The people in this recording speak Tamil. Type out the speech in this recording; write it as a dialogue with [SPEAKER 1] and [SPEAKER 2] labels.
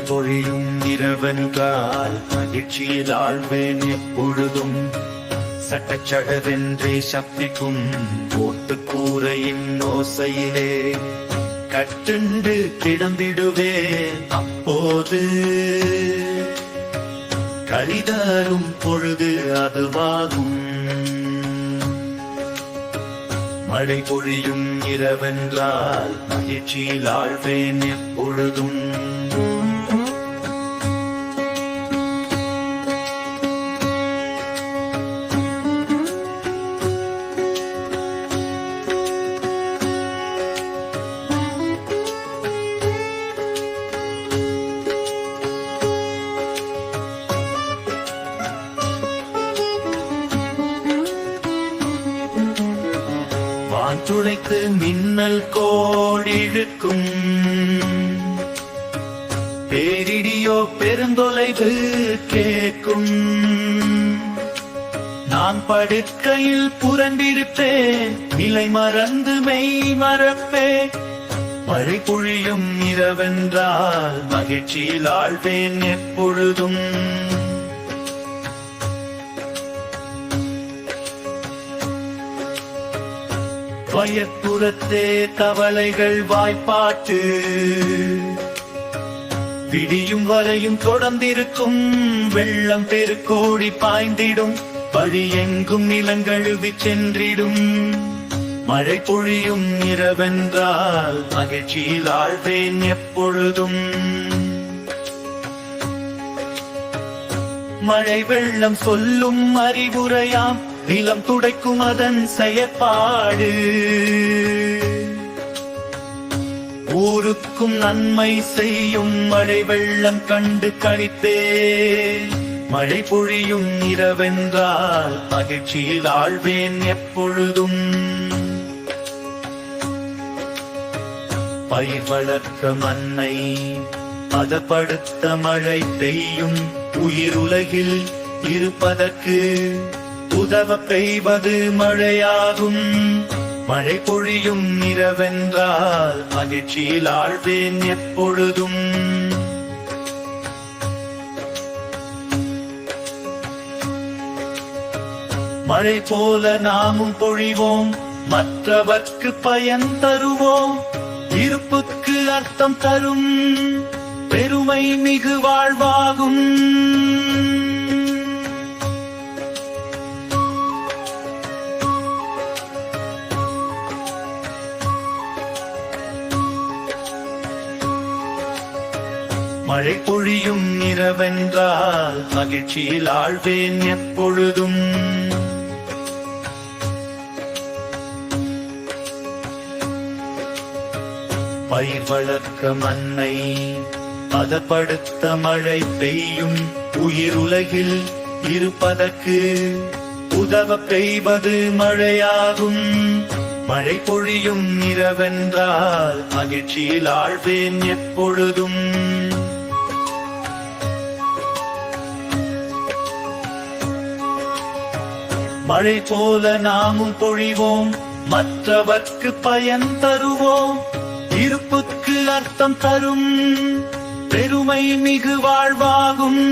[SPEAKER 1] பொழியும் இரவென்றால் மகிழ்ச்சியில் ஆழ்வேன் எப்பொழுதும். சட்டச்சடவென்றே சப்திக்கும் போட்டு கூரையின் ஓசையிலே கட்டுண்டு கிடந்திடுவேன். அப்போது கரிதரும் பொழுது அதுவாகும். மழை பொழியும் இரவென்றால் மகிழ்ச்சியில் ஆழ்வேன் எப்பொழுதும். துளைத்து மின்னல் கோடிழுக்கும் பேரிடியோ பெருந்தொலைவு கேட்கும். நான் படுக்கையில் புரண்டிருப்பேன், நிலை மறந்து மெய் மறப்பேன். மழை பொழியும் இரவென்றால் மகிழ்ச்சியில் ஆழ்வேன் எப்பொழுதும். வயப்புறத்தே கவலைகள் வாய்ப்பாட்டு விடியும் வரையும் தொடர்ந்திருக்கும். வெள்ளம் பெருக்கோடி பாய்ந்திடும், வழி எங்கும் நிலங்கழுவி சென்றிடும். மழை பொழியும் இரவென்றால் மகிழ்ச்சியில் ஆழ்வேன் எப்பொழுதும். மழை வெள்ளம் சொல்லும் அறிவுரையாம், நிலம் துடைக்கும் அதன் செயற்பாடு. ஊருக்கும் நன்மை செய்யும் மழை வெள்ளம் கண்டு கழித்தே. மழை பொழியும் இரவென்றால் மகிழ்ச்சியில் ஆழ்வேன் எப்பொழுதும். பயிர் வளர்க்க மண்ணை பதப்படுத்த மழை பெய்யும். உயிர் உலகில் இருப்பதற்கு உதவ பெய்வது மழையாகும். மழை பொழியும் இரவென்றால் மகிழ்ச்சியில் ஆழ்வேன் எப்பொழுதும். மழை போல நாமும் பொழிவோம், மற்றவர்க்கு பயன் தருவோம். இருப்புக்கு அர்த்தம் தரும் பெருமை மிகு வாழ்வாகும். மழை பொழியும் இரவென்றால் மகிழ்ச்சியில் ஆழ்வேன் எப்பொழுதும். பயிர் வளர்க்க மண்ணை பதப்படுத்த மழை பெய்யும். உயிர் உலகில் இருப்பதற்கு உதவ பெய்வது மழையாகும். மழை பொழியும் இரவென்றால் மகிழ்ச்சியில் ஆழ்வேன் எப்பொழுதும். மழை போல நாமும் பொழிவோம், மற்றவர்க்கு பயன் தருவோம். இருப்புக்கு அர்த்தம் தரும் பெருமை மிகு வாழ்வாகும்.